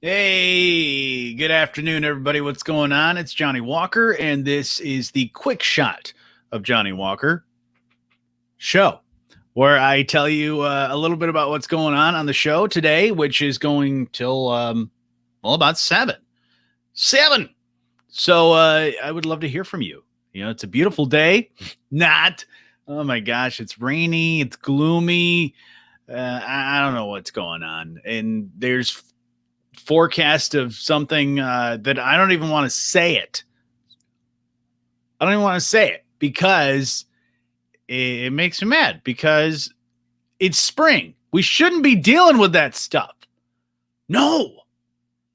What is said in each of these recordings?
Hey, good afternoon, everybody. What's going on? It's Johnny Walker, and this is the quick shot of Johnny Walker show, where I tell you a little bit about what's going on the show today, which is going till about 7. 7. So I would love to hear from you. You know, it's a beautiful day. Not. Oh my gosh, it's rainy. It's gloomy. I don't know what's going on, and there's forecast of something that I don't even want to say it. I don't even want to say it because it makes me mad because it's spring. We shouldn't be dealing with that stuff. No,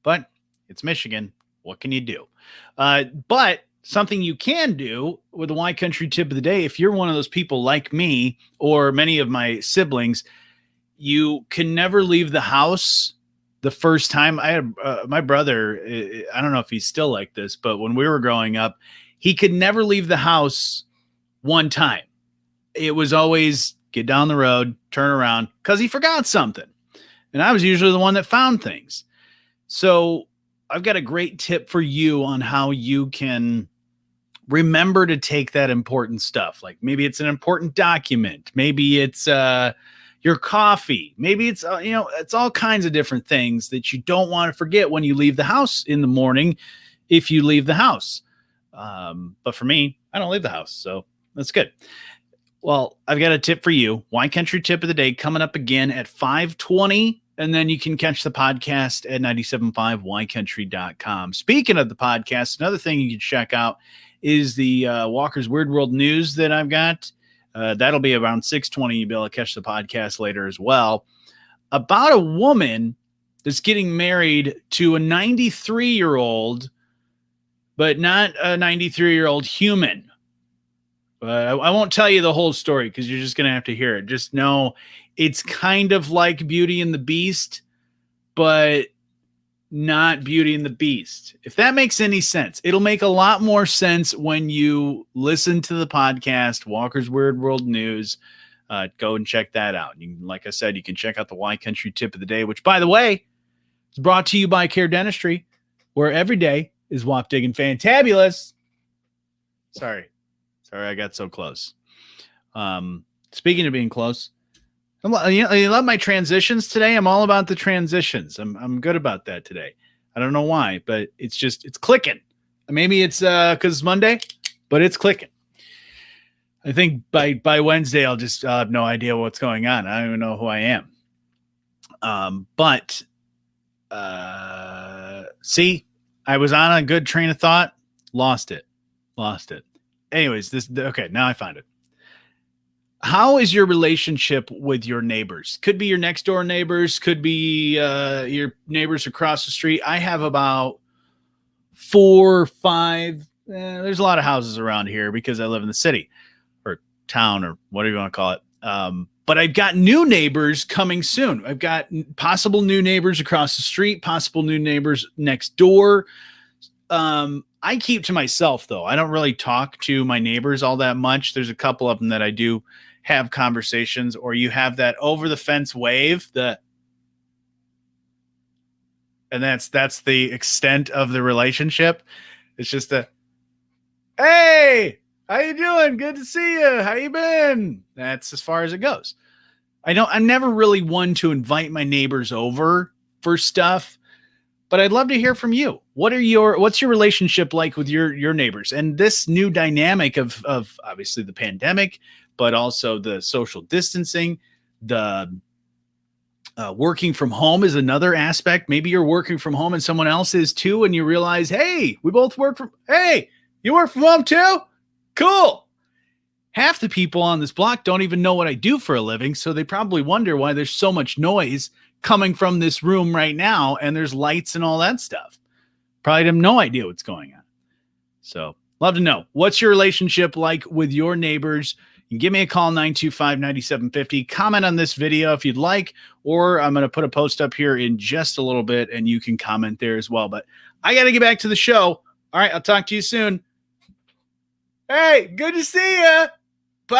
but it's Michigan. What can you do? But something you can do with the Y Country tip of the day, if you're one of those people like me or many of my siblings, you can never leave the house. The first time I had my brother, I don't know if he's still like this, but when we were growing up, he could never leave the house one time. It was always get down the road, turn around, because he forgot something. And I was usually the one that found things. So I've got a great tip for you on how you can remember to take that important stuff. Like maybe it's an important document. Maybe it's your coffee. Maybe it's, it's all kinds of different things that you don't want to forget when you leave the house in the morning, if you leave the house. But for me, I don't leave the house. So that's good. Well, I've got a tip for you. Y Country tip of the day coming up again at 5:20. And then you can catch the podcast at 975ycountry.com. Speaking of the podcast, another thing you can check out is the Walker's Weird World News that I've got. That'll be around 6:20. You'll be able to catch the podcast later as well. About a woman that's getting married to a 93-year-old, but not a 93-year-old human. I won't tell you the whole story because you're just going to have to hear it. Just know it's kind of like Beauty and the Beast, but not Beauty and the Beast. If that makes any sense, it'll make a lot more sense when you listen to the podcast, Walker's Weird World News. Go and check that out. Like I said, you can check out the Y Country tip of the day, which, by the way, is brought to you by Care Dentistry, where every day is wop-digging fantabulous. Sorry, I got so close. Speaking of being close, you love my transitions today. I'm all about the transitions. I'm good about that today. I don't know why, but it's clicking. Maybe it's because it's Monday, but it's clicking. I think by Wednesday, I'll have no idea what's going on. I don't even know who I am. See, I was on a good train of thought, lost it. Anyways, okay, now I find it. How is your relationship with your neighbors? Could be your next door neighbors, could be your neighbors across the street. I have about 4 or 5. There's a lot of houses around here because I live in the city or town or whatever you want to call it. But I've got new neighbors coming soon. I've got possible new neighbors across the street, possible new neighbors next door. I keep to myself, though. I don't really talk to my neighbors all that much. There's a couple of them that I do have conversations, or you have that over the fence wave, and that's the extent of the relationship. It's just hey, how you doing? Good to see you. How you been? That's as far as it goes. I'm never really one to invite my neighbors over for stuff, but I'd love to hear from you. What's your relationship like with your neighbors? And this new dynamic of obviously the pandemic, but also the social distancing, the working from home is another aspect. Maybe you're working from home and someone else is too, and you realize, hey, we both hey, you work from home too? Cool. Half the people on this block don't even know what I do for a living, so they probably wonder why there's so much noise coming from this room right now, and there's lights and all that stuff. Probably have no idea what's going on. So love to know. What's your relationship like with your neighbors? You can give me a call, 925-9750. Comment on this video if you'd like, or I'm going to put a post up here in just a little bit, and you can comment there as well. But I got to get back to the show. All right, I'll talk to you soon. Hey, good to see you.